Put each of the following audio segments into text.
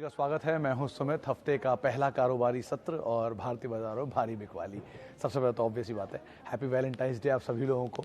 का स्वागत है। मैं हूं सुमित। हफ्ते का पहला कारोबारी सत्र और भारतीय बाजारों भारी बिकवाली। सबसे पहले तो ऑब्वियस ही बात है, हैप्पी वैलेंटाइंस डे आप सभी लोगों को।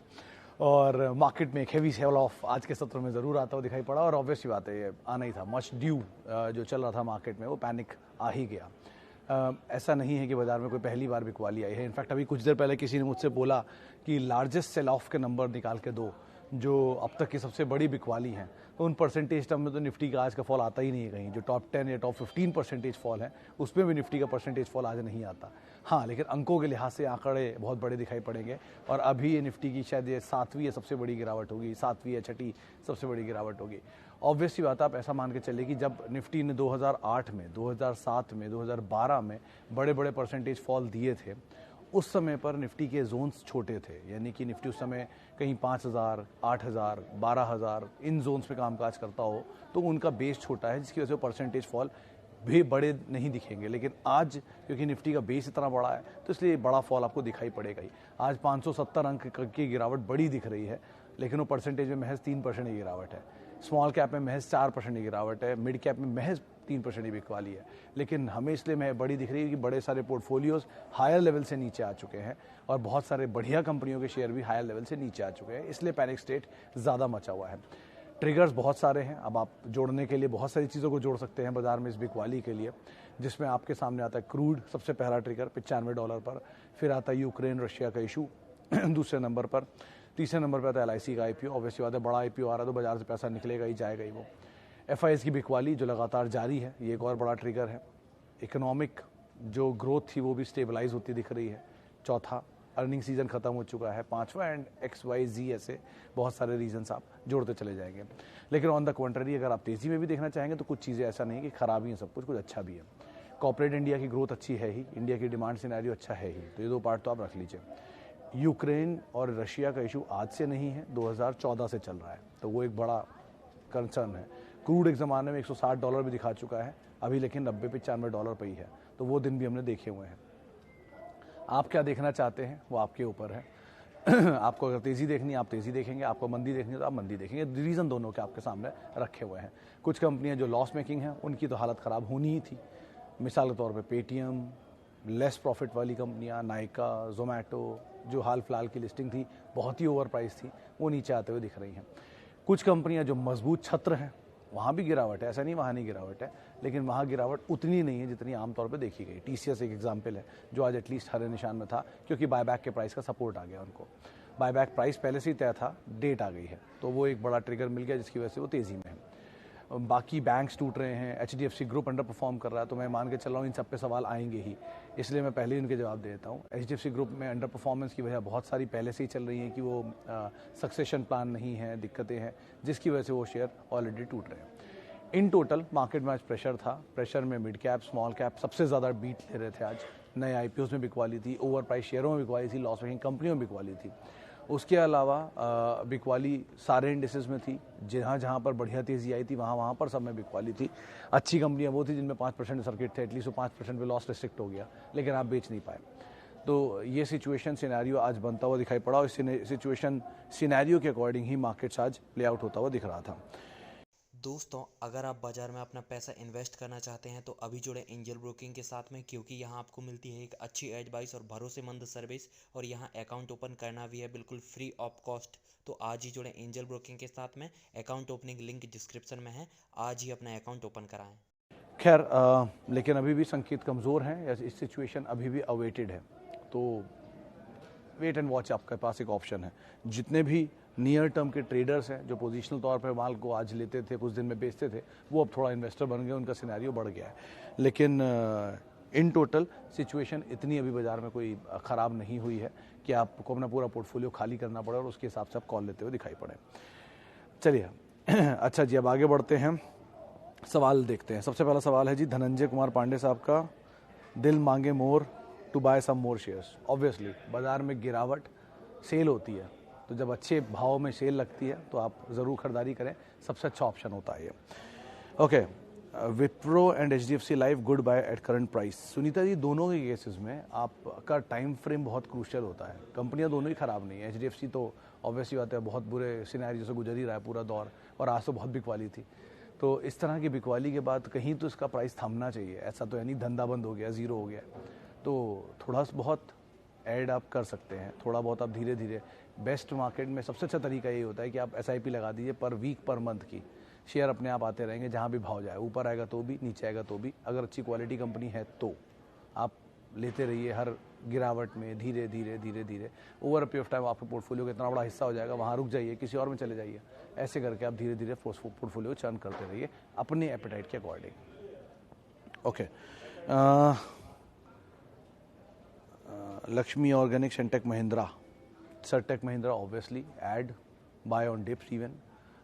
और मार्केट में एक हेवी सेल ऑफ आज के सत्र में ज़रूर आता हुआ दिखाई पड़ा और ऑब्वियस ही बात है, ये आना ही था। मच ड्यू जो चल रहा था मार्केट में वो पैनिक आ ही गया। ऐसा नहीं है कि बाजार में कोई पहली बार बिकवाली आई है। इनफैक्ट अभी कुछ देर पहले किसी ने मुझसे बोला कि लार्जेस्ट सेल ऑफ के नंबर निकाल के दो जो अब तक की सबसे बड़ी बिकवाली हैं, तो उन परसेंटेज टर्म में तो निफ्टी का आज का फॉल आता ही नहीं है कहीं। जो टॉप 10 या टॉप 15 परसेंटेज फॉल है उसमें भी निफ्टी का परसेंटेज फॉल आज नहीं आता। हाँ, लेकिन अंकों के लिहाज से आंकड़े बहुत बड़े दिखाई पड़ेंगे और अभी ये निफ्टी की शायद ये 7वीं या सबसे बड़ी गिरावट होगी, 7वीं या 6ठी सबसे बड़ी गिरावट होगी। ऑब्वियस सी बात, आप ऐसा मान के चलिए कि जब निफ्टी ने 2008 में, 2007 में, 2012 में बड़े बड़े परसेंटेज फॉल दिए थे, उस समय पर निफ्टी के जोन्स छोटे थे। यानी कि निफ्टी उस समय कहीं 5000, 8000, 12000 इन जोन्स पे कामकाज करता हो, तो उनका बेस छोटा है जिसकी वजह से परसेंटेज फॉल भी बड़े नहीं दिखेंगे। लेकिन आज क्योंकि निफ्टी का बेस इतना बड़ा है तो इसलिए बड़ा फॉल आपको दिखाई पड़ेगा ही। आज 570 अंक की गिरावट बड़ी दिख रही है, लेकिन वो परसेंटेज में महज 3% की गिरावट है। स्मॉल कैप में महज 4% की गिरावट है, मिड कैप में महज 3% की बिकवाली है। लेकिन हमें इसलिए मैं बड़ी दिख रही है कि बड़े सारे पोर्टफोलियोज हायर लेवल से नीचे आ चुके हैं और बहुत सारे बढ़िया कंपनियों के शेयर भी हायर लेवल से नीचे आ चुके हैं, इसलिए पैनिक स्टेट ज़्यादा मचा हुआ है। ट्रिगर्स बहुत सारे हैं। अब आप जोड़ने के लिए बहुत सारी चीज़ों को जोड़ सकते हैं बाजार में इस बिकवाली के लिए, जिसमें आपके सामने आता है क्रूड, सबसे पहला ट्रिगर $95 पर। फिर आता है यूक्रेन रशिया का इशू दूसरे नंबर पर। तीसरे नंबर पर आता है LIC का IPO। ऑब्वियसली बात है, बड़ा IPO आ रहा है तो बाजार से पैसा निकलेगा ही, जाएगा ही वो। FIS की बिकवाली जो लगातार जारी है, ये एक और बड़ा ट्रिगर है। इकोनॉमिक जो ग्रोथ थी वो भी स्टेबलाइज होती दिख रही है। चौथा, अर्निंग सीजन खत्म हो चुका है। पांचवा एंड XYZ, ऐसे बहुत सारे रीजंस आप जोड़ते चले जाएंगे। लेकिन ऑन द कॉन्ट्ररी, अगर आप तेजी में भी देखना चाहेंगे तो कुछ चीज़ें ऐसा नहीं कि खराब ही है सब कुछ अच्छा भी है। कॉर्पोरेट इंडिया की ग्रोथ अच्छी है ही, इंडिया की डिमांड सिनेरियो अच्छा है ही, तो ये दो पार्ट तो आप रख लीजिए। यूक्रेन और रशिया का इशू आज से नहीं है, 2014 से चल रहा है, तो वो एक बड़ा कंसर्न है। क्रूड एक ज़माने में $160 भी दिखा चुका है अभी, लेकिन $90-95 पे ही है, तो वो दिन भी हमने देखे हुए हैं। आप क्या देखना चाहते हैं वो आपके ऊपर है। आपको अगर तेज़ी देखनी है आप तेज़ी देखेंगे, आपको मंदी देखनी है तो आप मंदी देखेंगे। रीज़न दोनों के आपके सामने रखे हुए हैं। कुछ कंपनियां जो लॉस मेकिंग हैं उनकी तो हालत ख़राब होनी ही थी। मिसाल के तौर पे पेटीएम, लेस प्रॉफिट वाली कंपनियां, नायका, जोमेटो, जो हाल फिलहाल की लिस्टिंग थी बहुत ही ओवर प्राइस थी, वो नीचे आते हुए दिख रही हैं। कुछ कंपनियां जो मजबूत छत्र हैं वहाँ भी गिरावट है, ऐसा नहीं वहाँ नहीं गिरावट है, लेकिन वहाँ गिरावट उतनी नहीं है जितनी आमतौर पे देखी गई। TCS एक एग्जाम्पल है जो आज एटलीस्ट हरे निशान में था, क्योंकि बायबैक के प्राइस का सपोर्ट आ गया उनको। बायबैक प्राइस पहले से ही तय था, डेट आ गई है, तो वो एक बड़ा ट्रिगर मिल गया जिसकी वजह से वो तेज़ी में है। बाकी बैंक्स टूट रहे हैं, HDFC ग्रुप अंडर परफॉर्म कर रहा है, तो मैं मान के चल रहा हूँ इन सब पे सवाल आएंगे ही, इसलिए मैं पहले ही उनके जवाब दे देता हूँ। HDFC ग्रुप में अंडर परफॉर्मेंस की वजह बहुत सारी पहले से ही चल रही है कि वो सक्सेशन प्लान नहीं है, दिक्कतें हैं, जिसकी वजह से वो शेयर ऑलरेडी टूट रहे हैं। इन टोटल मार्केट में आज प्रेशर था। प्रेशर में मिड कैप, स्मॉल कैप सबसे ज़्यादा बीट ले रहे थे आज। नए IPOs में बिकवाली थी, ओवर प्राइस शेयरों में बिकवाली थी, लॉस मेकिंग कंपनियों में बिकवाली थी। उसके अलावा बिकवाली सारे इंडिसेस में थी। जहाँ जहाँ पर बढ़िया तेज़ी आई थी वहाँ पर सब में बिकवाली थी। अच्छी कंपनियाँ वो थी जिनमें 5% सर्किट थे, एटलीस्ट वो 5% पे लॉस रिस्ट्रिक्ट हो गया, लेकिन आप बेच नहीं पाए। तो ये सिचुएशन सिनेरियो आज बनता हुआ दिखाई पड़ा और इस सिचुएशन सिनेरियो के अकॉर्डिंग ही मार्केट्स आज प्ले आउट होता हुआ दिख रहा था। दोस्तों, अगर आप बाज़ार में अपना पैसा इन्वेस्ट करना चाहते हैं तो अभी जुड़े एंजल ब्रोकिंग के साथ में, क्योंकि यहाँ आपको मिलती है एक अच्छी एडवाइस और भरोसेमंद सर्विस, और यहाँ अकाउंट ओपन करना भी है बिल्कुल फ्री ऑफ कॉस्ट। तो आज ही जुड़े एंजल ब्रोकिंग के साथ में। अकाउंट ओपनिंग लिंक डिस्क्रिप्शन में है, आज ही अपना अकाउंट ओपन कराएं। खैर, लेकिन अभी भी संकेत कमज़ोर हैं, इस सिचुएशन अभी भी अवेटेड है, तो वेट एंड वॉच आपके पास एक ऑप्शन है। जितने भी नियर टर्म के ट्रेडर्स हैं जो पोजीशनल तौर पर माल को आज लेते थे, कुछ दिन में बेचते थे, वो अब थोड़ा इन्वेस्टर बन गए, उनका सिनेरियो बढ़ गया है। लेकिन इन टोटल सिचुएशन इतनी अभी बाजार में कोई ख़राब नहीं हुई है कि आपको अपना पूरा पोर्टफोलियो खाली करना पड़े और उसके हिसाब से आप कॉल लेते हुए दिखाई पड़े। चलिए अच्छा जी, अब आगे बढ़ते हैं, सवाल देखते हैं। सबसे पहला सवाल है जी धनंजय कुमार पांडे साहब का। दिल मांगे more to buy some more shares. Obviously बाजार में गिरावट, सेल होती है, तो जब अच्छे भाव में सेल लगती है तो आप ज़रूर खरीदारी करें, सबसे अच्छा ऑप्शन होता है ये। Okay, Wipro and HDFC life good buy at current price. Sunita ji, दोनों के केसेस में आपका टाइम फ्रेम बहुत क्रूशियल होता है। कंपनियां दोनों ही ख़राब नहीं है। HDFC तो ऑब्वियसली बात है बहुत बुरे सिनेरियो से गुजर ही रहा है पूरा दौर, और आज तो बहुत बिकवाली थी। तो इस तरह की बिकवाली के बाद कहीं तो इसका प्राइस थमना चाहिए, ऐसा तो है नहीं धंधा बंद हो गया, ज़ीरो हो गया। तो थोड़ा बहुत ऐड आप कर सकते हैं, थोड़ा बहुत आप धीरे धीरे। बेस्ट मार्केट में सबसे अच्छा तरीका यही होता है कि आप SIP लगा दीजिए पर वीक पर मंथ की। शेयर अपने आप आते रहेंगे, जहाँ भी भाव जाए, ऊपर आएगा तो भी, नीचे आएगा तो भी। अगर अच्छी क्वालिटी कंपनी है तो आप लेते रहिए, हर गिरावट में धीरे धीरे धीरे धीरे over a period of time आपके पोर्टफोलियो का इतना बड़ा हिस्सा हो जाएगा, वहाँ रुक जाइए, किसी और में चले जाइए। ऐसे करके आप धीरे धीरे पोर्टफोलियो चर्न करते रहिए अपने एपेटाइट के according. Okay, Laxmi Organics and Tech Mahindra. Sir Tech Mahindra obviously add, buy on dips even.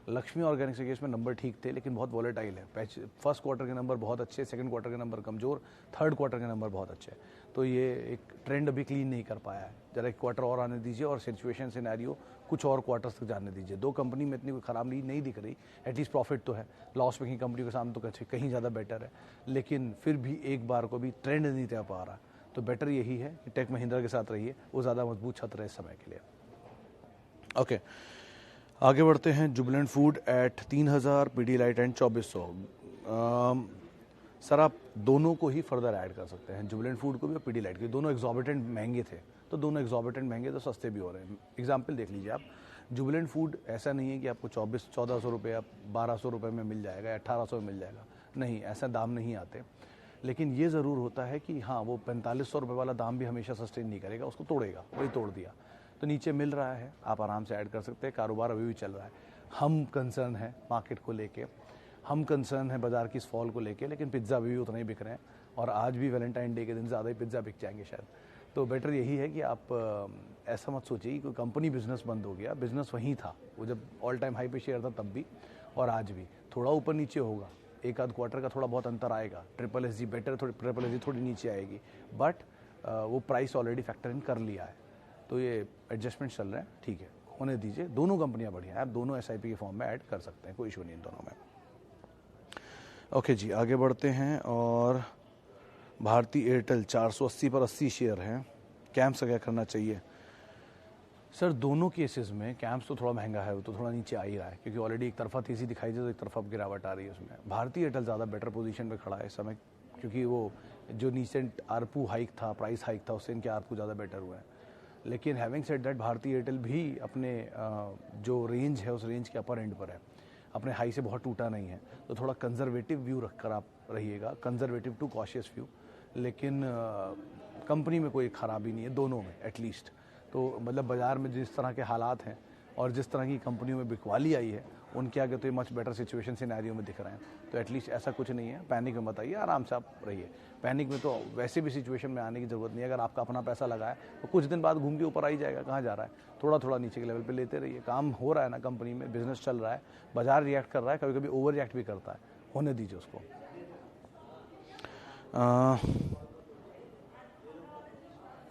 Laxmi Organics के केस में नंबर ठीक थे लेकिन बहुत वॉलेटाइल है। फर्स्ट क्वार्टर के नंबर बहुत अच्छे, सेकंड क्वार्टर के नंबर कमज़ोर, थर्ड क्वार्टर के नंबर बहुत अच्छे। तो ये एक ट्रेंड अभी क्लीन नहीं कर पाया है। जरा एक क्वार्टर और आने दीजिए और सिचुएशन सिनेरियो कुछ और क्वार्टर्स तक जाने दीजिए। दो कंपनी में इतनी कोई खराबी नहीं दिख रही, एटलीस्ट प्रॉफिट तो है। लॉस मेकिंग कंपनी के सामने तो कहीं ज़्यादा बेटर है, लेकिन फिर भी एक बार को भी ट्रेंड नहीं दे पा रहा। तो बेटर यही है कि टेक महिंद्रा के साथ रहिए, वो ज़्यादा मजबूत छत रहे इस समय के लिए। ओके, आगे बढ़ते हैं। Jubilant food at 3000, Pidilite and 2400। Sir आप दोनों को ही फर्दर ऐड कर सकते हैं, जुबिलेंट फूड को भी और पीडीलाइट को। दोनों एग्जॉर्बिटेंट महंगे थे, तो दोनों एग्जॉर्बिटेंट महंगे तो सस्ते भी हो रहे हैं। एग्जाम्पल देख लीजिए आप, जुबिलेंट फूड ऐसा नहीं है कि आपको 1400 रुपये या 1200 रुपये में मिल जाएगा या 1800 में मिल जाएगा, नहीं, ऐसा दाम नहीं आते। लेकिन ये ज़रूर होता है कि हाँ, वो 4500 रुपये वाला दाम भी हमेशा सस्टेन नहीं करेगा, उसको तोड़ेगा, वही तोड़ दिया। तो नीचे मिल रहा है, आप आराम से ऐड कर सकते हैं, कारोबार अभी भी चल रहा है। हम कंसर्न है मार्केट को लेके, हम कंसर्न है बाज़ार की इस फॉल को लेके, लेकिन पिज़्ज़ा अभी भी उतना ही बिक रहे हैं और आज भी वैलेंटाइन डे के दिन ज़्यादा ही पिज़्ज़ा बिक जाएंगे शायद। तो बेटर यही है कि आप ऐसा मत सोचिए कि कोई कंपनी बिजनेस बंद हो गया, बिजनेस वहीं था, वो जब ऑल टाइम हाई पे शेयर था तब भी और आज भी। थोड़ा ऊपर नीचे होगा, एक आध क्वार्टर का थोड़ा बहुत अंतर आएगा, SSG बेटर, थोड़ी SSG थोड़ी नीचे आएगी, बट वो प्राइस ऑलरेडी फैक्टर इन कर लिया है। तो ये एडजस्टमेंट चल रहे हैं, ठीक है, होने दीजिए। दोनों कंपनियां बढ़िया हैं, आप दोनों SIP के फॉर्म में ऐड कर सकते हैं, कोई इशू नहीं इन दोनों में। ओके जी, आगे बढ़ते हैं। और भारतीय एयरटेल 480 पर 80 शेयर हैं, कैम्प्स का क्या करना चाहिए? सर दोनों केसेस में कैम्प्स तो थोड़ा महंगा है, वो तो थोड़ा नीचे आ ही रहा है, क्योंकि ऑलरेडी एक तरफा तेजी दिखाई दे तो एक तरफा गिरावट आ रही है उसमें। भारतीय एयरटेल ज़्यादा बेटर पोजीशन पे खड़ा है इस समय, क्योंकि वो जो नीसेंट आरपू हाइक था, प्राइस हाइक था, उससे इनके आरपू ज़्यादा बेटर हुए हैं। लेकिन हैविंग सेड दैट, भारतीय एयरटेल भी अपने जो रेंज है उस रेंज के अपर एंड पर है, अपने हाई से बहुत टूटा नहीं है। तो थोड़ा कंजर्वेटिव व्यू रखकर आप रहिएगा, कंजर्वेटिव टू कॉशियस व्यू। लेकिन कंपनी में कोई खराबी नहीं है दोनों में एटलीस्ट। तो मतलब बाज़ार में जिस तरह के हालात हैं और जिस तरह की कंपनियों में बिकवाली आई है, उनके आगे तो ये मच बेटर सिचुएशन सिनेरियो में दिख रहे हैं। तो एटलीस्ट ऐसा कुछ नहीं है, पैनिक में मत आइए, आराम से आप रहिए। पैनिक में तो वैसे भी सिचुएशन में आने की ज़रूरत नहीं है। अगर आपका अपना पैसा लगा है तो कुछ दिन बाद घूम के ऊपर आ ही जाएगा, कहाँ जा रहा है। थोड़ा थोड़ा नीचे के लेवल पे लेते रहिए, काम हो रहा है ना, कंपनी में बिजनेस चल रहा है, बाजार रिएक्ट कर रहा है, कभी कभी ओवर रिएक्ट भी करता है, होने दीजिए उसको।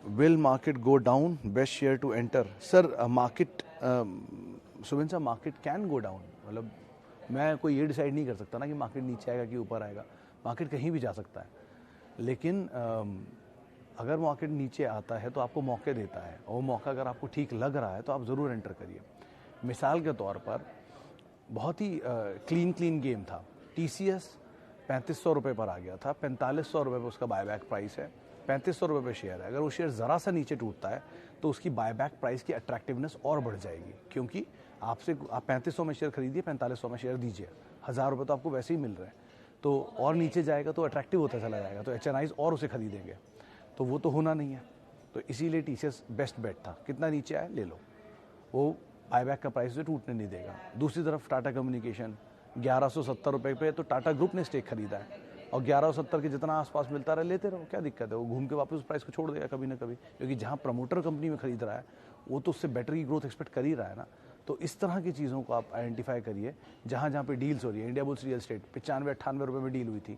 Will market go down, best share to enter? Sir market, Subin साहब, मार्केट कैन गो डाउन। मतलब मैं कोई ये डिसाइड नहीं कर सकता ना कि मार्केट नीचे आएगा कि ऊपर आएगा, मार्केट कहीं भी जा सकता है। लेकिन अगर मार्केट नीचे आता है तो आपको मौके देता है, और वो मौका अगर आपको ठीक लग रहा है तो आप ज़रूर एंटर करिए। मिसाल के तौर पर बहुत ही क्लीन गेम था, TCS 3500 रुपये पर आ गया था, 4500 रुपये पर उसका बायबैक प्राइस है, 3500 रुपये पर शेयर है। अगर वो शेयर ज़रा सा नीचे टूटता है तो उसकी बायबैक प्राइस की अट्रैक्टिवनेस और बढ़ जाएगी, क्योंकि आप 3500 में शेयर खरीदिए, 4500 में शेयर दीजिए, 1000 रुपये तो आपको वैसे ही मिल रहे हैं। तो और नीचे जाएगा तो अट्रैक्टिव होता चला जाएगा, तो HNIs और उसे खरीदेंगे, तो वो तो होना नहीं है। तो इसीलिए TCS बेस्ट बेट था, कितना नीचे आए ले लो, वो बायबैक का प्राइस से टूटने नहीं देगा। दूसरी तरफ टाटा कम्युनिकेशन 1170 रुपये पे तो टाटा ग्रुप ने स्टेक खरीदा है, और 1170 के जितना आसपास मिलता रहे लेते रहो, क्या दिक्कत है। वो घूम के वापस उस प्राइस को छोड़ देगा कभी ना कभी, क्योंकि जहाँ प्रमोटर कंपनी में खरीद रहा है वो तो उससे बेटर की ग्रोथ एक्सपेक्ट कर ही रहा है ना। तो इस तरह की चीज़ों को आप आइडेंटिफाई करिए, जहाँ जहाँ पे डील्स हो रही है। इंडिया बुल्स रियल एस्टेट 95-98 रुपये में डील हुई थी,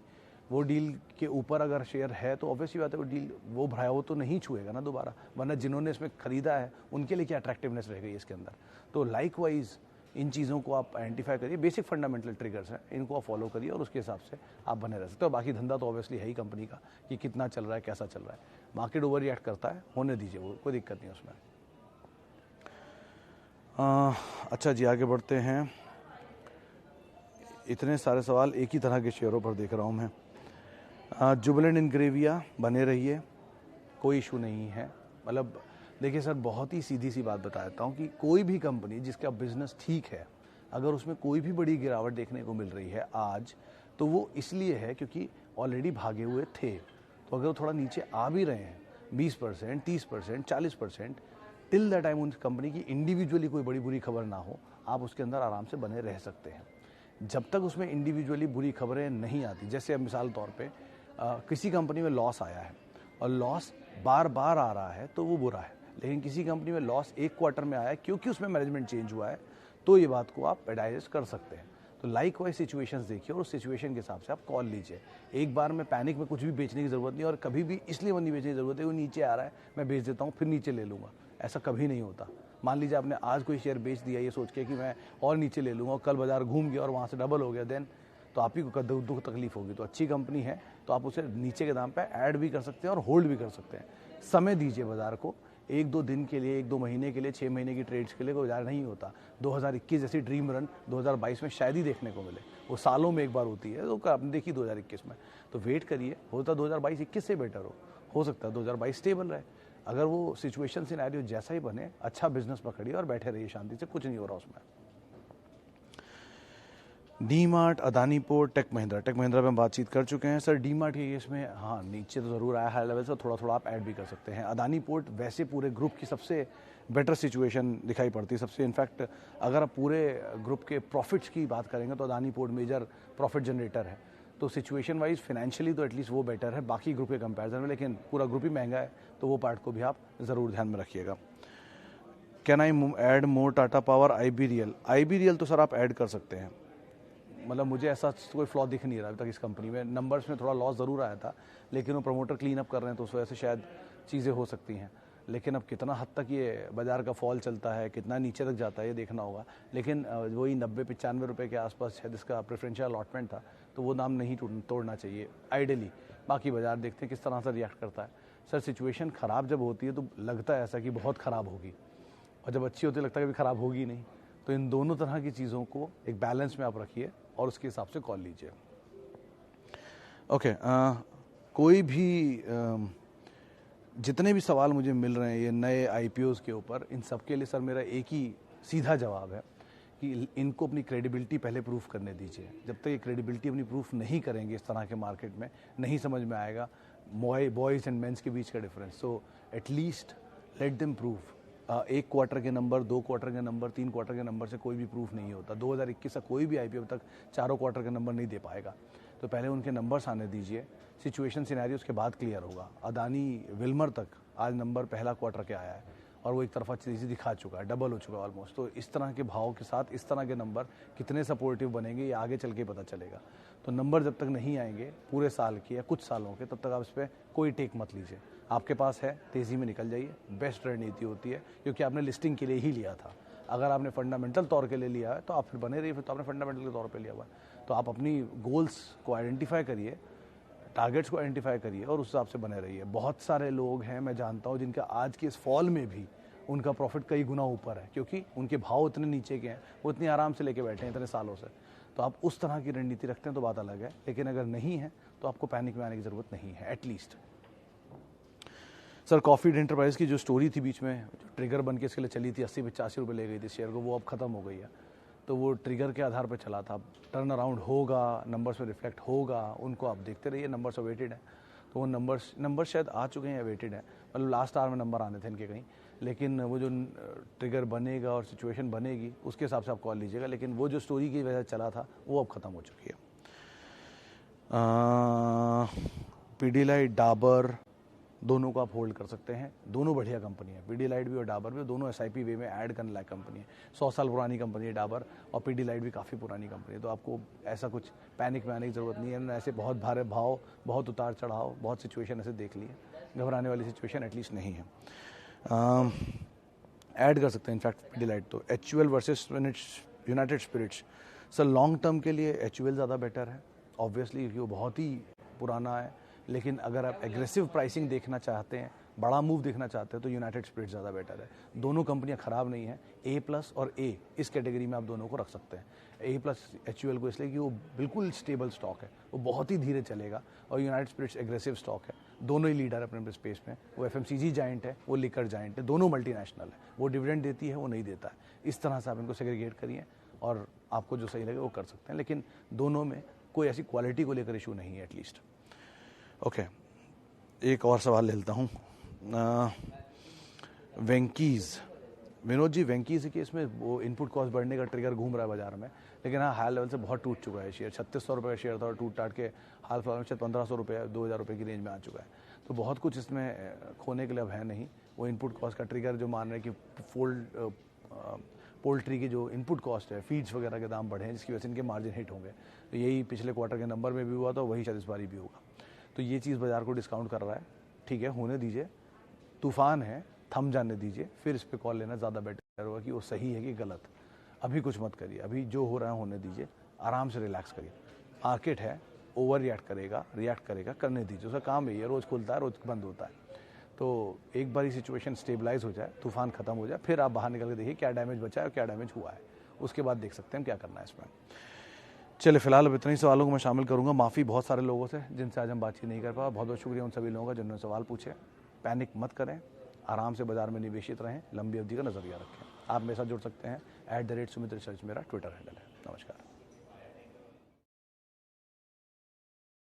वो डील के ऊपर अगर शेयर है तो ऑब्वियसली बात है वो डील, वो भरा वो तो नहीं छुएगा ना दोबारा, वरना जिन्होंने इसमें खरीदा है उनके लिए क्या अट्रैक्टिवनेस रह गई इसके अंदर। तो लाइकवाइज इन चीज़ों को आप आइडेंटिफाई करिए, बेसिक फंडामेंटल ट्रिगर्स हैं, इनको आप फॉलो करिए और उसके हिसाब से आप बने रह सकते हो। बाकी धंधा तो ऑब्वियसली है ही कंपनी का कि कितना चल रहा है, कैसा चल रहा है। मार्केट ओवर रिएक्ट करता है, होने दीजिए, वो कोई दिक्कत नहीं उसमें। अच्छा जी, आगे बढ़ते हैं। इतने सारे सवाल एक ही तरह के शेयरों पर देख रहा हूँ मैं। जुबिलेंट इंग्रेविया बने रहिए, कोई इशू नहीं है। मतलब देखिए सर, बहुत ही सीधी सी बात बता देता हूँ कि कोई भी कंपनी जिसका बिजनेस ठीक है, अगर उसमें कोई भी बड़ी गिरावट देखने को मिल रही है आज, तो वो इसलिए है क्योंकि ऑलरेडी भागे हुए थे। तो अगर वो थोड़ा नीचे आ भी रहे हैं 20%, 30%, 40%, टिल द टाइम उन कंपनी की इंडिविजुअली कोई बड़ी बुरी खबर ना हो, आप उसके अंदर आराम से बने रह सकते हैं। जब तक उसमें इंडिविजुअली बुरी खबरें नहीं आती, जैसे अब मिसाल तौर पे किसी कंपनी में लॉस आया है और लॉस बार बार आ रहा है तो वो बुरा है, लेकिन किसी कंपनी में लॉस एक क्वार्टर में आया है क्योंकि उसमें मैनेजमेंट चेंज हुआ है, तो ये बात को आप एडाइजेस्ट कर सकते हैं। तो लाइक वाइज सिचुएशंस देखिए और उस सिचुएशन के हिसाब से आप कॉल लीजिए। एक बार में पैनिक में कुछ भी बेचने की ज़रूरत नहीं, और कभी भी इसलिए नहीं बेचने की ज़रूरत है वो नीचे आ रहा है मैं बेच देता हूँ फिर नीचे ले लूँगा, ऐसा कभी नहीं होता। मान लीजिए आपने आज कोई शेयर बेच दिया ये सोच के कि मैं और नीचे ले लूँगा, और कल बाजार घूम गया और वहाँ से डबल हो गया, देन तो आप ही को दुख तकलीफ होगी। तो अच्छी कंपनी है तो आप उसे नीचे के दाम पे ऐड भी कर सकते हैं और होल्ड भी कर सकते हैं। समय दीजिए बाजार को, 1-2 दिन के लिए, 1-2 महीने के लिए, 6 महीने की ट्रेड्स के लिए कोई बाजार नहीं होता। 2021 जैसी ड्रीम रन 2022 में शायद ही देखने को मिले, वो सालों में एक बार होती है, तो आपने देखी 2021 में। तो वेट करिए, होता 2022-21 से बेटर हो सकता है 2022 स्टेबल रहे। अगर वो सिचुएशन सिनेरियो जैसा ही बने, अच्छा बिजनेस पकड़िए और बैठे रहिए शांति से, कुछ नहीं हो रहा उसमें। डी-मार्ट, अदानी पोर्ट, टेक महिंद्रा पे हम बातचीत कर चुके हैं। सर डी-मार्ट के केस में हाँ नीचे तो ज़रूर आया हाई लेवल से, थोड़ा थोड़ा आप ऐड भी कर सकते हैं। अदानी पोर्ट वैसे पूरे ग्रुप की सबसे बेटर सिचुएशन दिखाई पड़ती है, सबसे इनफैक्ट अगर आप पूरे ग्रुप के प्रॉफिट्स की बात करेंगे तो Adani port major profit generator है। तो सिचुएशन वाइज फाइनेंशियली तो एटलीस्ट वो बेटर है बाकी ग्रुप के कंपेरिजन में, लेकिन पूरा ग्रुप ही महंगा है तो वो पार्ट को भी आप ज़रूर ध्यान में रखिएगा। Can I add more Tata power, IBRL तो सर आप ऐड कर सकते हैं। मतलब मुझे ऐसा कोई फ्लॉ दिख नहीं रहा अभी तक इस कंपनी में। नंबर्स में थोड़ा लॉस ज़रूर आया था, लेकिन वो प्रमोटर क्लीन अप कर रहे हैं तो उस वजह से शायद चीज़ें हो सकती हैं। लेकिन अब कितना हद तक ये बाज़ार का फॉल चलता है, कितना नीचे तक जाता है, ये देखना होगा। लेकिन वही 90-95 रुपये के आसपास शायद इसका प्रेफरेंशियल अलॉटमेंट था, तो वो दाम नहीं तोड़ना चाहिए आइडियली। बाकी बाज़ार देखते हैं किस तरह से रिएक्ट करता है। सर सिचुएशन ख़राब जब होती है तो लगता है ऐसा कि बहुत ख़राब होगी, और जब अच्छी होती है लगता है कि ख़राब होगी नहीं। तो इन दोनों तरह की चीज़ों को एक बैलेंस में आप रखिए और उसके हिसाब से कॉल लीजिए। ओके, कोई भी जितने भी सवाल मुझे मिल रहे हैं ये नए IPOs के ऊपर, इन सब के लिए सर मेरा एक ही सीधा जवाब है कि इनको अपनी क्रेडिबिलिटी पहले प्रूफ करने दीजिए। जब तक ये क्रेडिबिलिटी अपनी प्रूफ नहीं करेंगे इस तरह के मार्केट में, नहीं समझ में आएगा बॉयज़ एंड मेंस के बीच का difference. So at least let them prove. 1 quarter के नंबर, 2 क्वार्टर के नंबर, 3 क्वार्टर के नंबर से कोई भी प्रूफ नहीं होता। 2021 का कोई भी IPO तक 4 क्वार्टर के नंबर नहीं दे पाएगा। तो पहले उनके नंबर्स आने दीजिए, सिचुएशन सिनेरियो उसके बाद क्लियर होगा। अदानी विल्मर तक आज नंबर पहला क्वार्टर के आया है और वो एक तरफा चीज़ें दिखा चुका है, डबल हो चुका है ऑलमोस्ट। तो इस तरह के भाव के साथ इस तरह के नंबर कितने सपोर्टिव बनेंगे ये आगे चल के पता चलेगा। तो नंबर जब तक नहीं आएंगे पूरे साल के या कुछ सालों के, तब तक आप इस पर कोई टेक मत लीजिए। आपके पास है, तेज़ी में निकल जाइए, बेस्ट रणनीति होती है, क्योंकि आपने लिस्टिंग के लिए ही लिया था। अगर आपने फंडामेंटल तौर के लिए लिया है तो आप फिर बने रहिए, फिर तो आपने फंडामेंटल के तौर पे लिया हुआ है। तो आप अपनी गोल्स को आइडेंटिफाई करिए, टारगेट्स को आइडेंटिफाई करिए और उस हिसाब से बने रहिए। बहुत सारे लोग हैं मैं जानता हूँ जिनका आज के इस फॉल में भी उनका प्रॉफिट कई गुना ऊपर है, क्योंकि उनके भाव इतने नीचे के हैं, वो इतनी आराम से लेके बैठे हैं इतने सालों से। तो आप उस तरह की रणनीति रखते हैं तो बात अलग है, लेकिन अगर नहीं है तो आपको पैनिक में आने की ज़रूरत नहीं है एटलीस्ट। सर कॉफी एंटरप्राइज की जो स्टोरी थी बीच में, जो ट्रिगर बन के इसके लिए चली थी, 80-85 रुपये ले गई थी शेयर को, वो अब ख़त्म हो गई है। तो वो ट्रिगर के आधार पर चला था, टर्न अराउंड होगा, नंबर्स में रिफ्लेक्ट होगा, उनको आप देखते रहिए। नंबर्स अवेटेड है, तो वो नंबर्स शायद आ चुके हैं, अवेटेड है, मतलब लास्ट आवर में नंबर आने थे इनके कहीं। लेकिन वो जो ट्रिगर बनेगा और सिचुएशन बनेगी उसके हिसाब से आप कॉल लीजिएगा। लेकिन वो जो स्टोरी की वजह से चला था वो अब ख़त्म हो चुकी है। पीडीलाइट, डाबर दोनों को आप होल्ड कर सकते हैं, दोनों बढ़िया कंपनी है। पीडीलाइट भी और डाबर भी, दोनों SIP वे में ऐड करने लायक कंपनी है। 100 साल पुरानी कंपनी है डाबर, और पीडीलाइट भी काफ़ी पुरानी कंपनी है। तो आपको ऐसा कुछ पैनिक में आने की ज़रूरत नहीं है। ऐसे बहुत भारे भाव, बहुत उतार चढ़ाव, बहुत सिचुएशन ऐसे देख ली है, घबराने वाली सिचुएशन एटलीस्ट नहीं है। ऐड कर सकते हैं इनफैक्ट पीडीलाइट तो। HUL versus United Spirits, sir long term के लिए HUL ज़्यादा बेटर है ऑब्वियसली, क्योंकि वो बहुत ही पुराना है। लेकिन अगर आप एग्रेसिव प्राइसिंग देखना चाहते हैं बड़ा मूव देखना चाहते हैं तो यूनाइटेड स्पिरिट्स ज़्यादा बेटर है। दोनों कंपनियां ख़राब नहीं हैं, A+ और A इस कैटेगरी में आप दोनों को रख सकते हैं। A+ HUL को इसलिए कि वो बिल्कुल स्टेबल स्टॉक है, वो बहुत ही धीरे चलेगा, और यूनाइटेड स्पिरिट्स एग्रेसिव स्टॉक है। दोनों ही लीडर अपने अपने स्पेस में, वो FMCG जाइंट है, वो लिकर जाइंट है, दोनों मल्टीनेशनल है। वो डिविडेंड देती है, वो नहीं देता है। इस तरह से आप इनको सेग्रीगेट करिए और आपको जो सही लगे वो कर सकते हैं, लेकिन दोनों में कोई ऐसी क्वालिटी को लेकर इशू नहीं है एटलीस्ट। ओके, एक और सवाल ले लेता हूँ। वेंकीज़, विनोद जी, वेंकीज़ के केस में वो इनपुट कॉस्ट बढ़ने का ट्रिगर घूम रहा है बाजार में, लेकिन हाँ हाई लेवल से बहुत टूट चुका है शेयर। 3600 रुपये का शेयर था और टूट टाट के हाल फिलहाल में शायद 1500 रुपये 2000 रुपये की रेंज में आ चुका है। तो बहुत कुछ इसमें खोने के लिए अब है नहीं। वो इनपुट कॉस्ट का ट्रिगर जो मान रहे हैं कि पोल्ट्री की जो इनपुट कॉस्ट है, फीड्स वगैरह के दाम बढ़े हैं, जिसकी वजह से इनके मार्जिन हिट होंगे। तो यही पिछले क्वार्टर के नंबर में भी हुआ था, वही शायद इस बारी भी होगा। तो ये चीज़ बाजार को डिस्काउंट कर रहा है। ठीक है, होने दीजिए, तूफान है, थम जाने दीजिए, फिर इस पर कॉल लेना ज़्यादा बेटर होगा कि वो सही है कि गलत। अभी कुछ मत करिए, अभी जो हो रहा है होने दीजिए, आराम से रिलैक्स करिए। मार्केट है, ओवर रिएक्ट करेगा, करने दीजिए, उसका काम है, ये रोज़ खुलता है, रोज़ बंद होता है। तो एक बार सिचुएशन स्टेबलाइज हो जाए, तूफान खत्म हो जाए, फिर आप बाहर निकल के देखिए क्या डैमेज बचा है और क्या डैमेज हुआ है, उसके बाद देख सकते हैं क्या करना है इसमें। चलिए, फिलहाल अब इतने ही सवालों को मैं शामिल करूंगा। माफ़ी बहुत सारे लोगों से जिनसे आज हम बातचीत नहीं कर पाए। बहुत बहुत शुक्रिया उन सभी लोगों का जिन्होंने सवाल पूछे। पैनिक मत करें, आराम से बाजार में निवेशित रहें, लंबी अवधि का नजरिया रखें। आप मेरे साथ जुड़ सकते हैं, @सुमित रिसर्च मेरा ट्विटर हैंडल है। नमस्कार।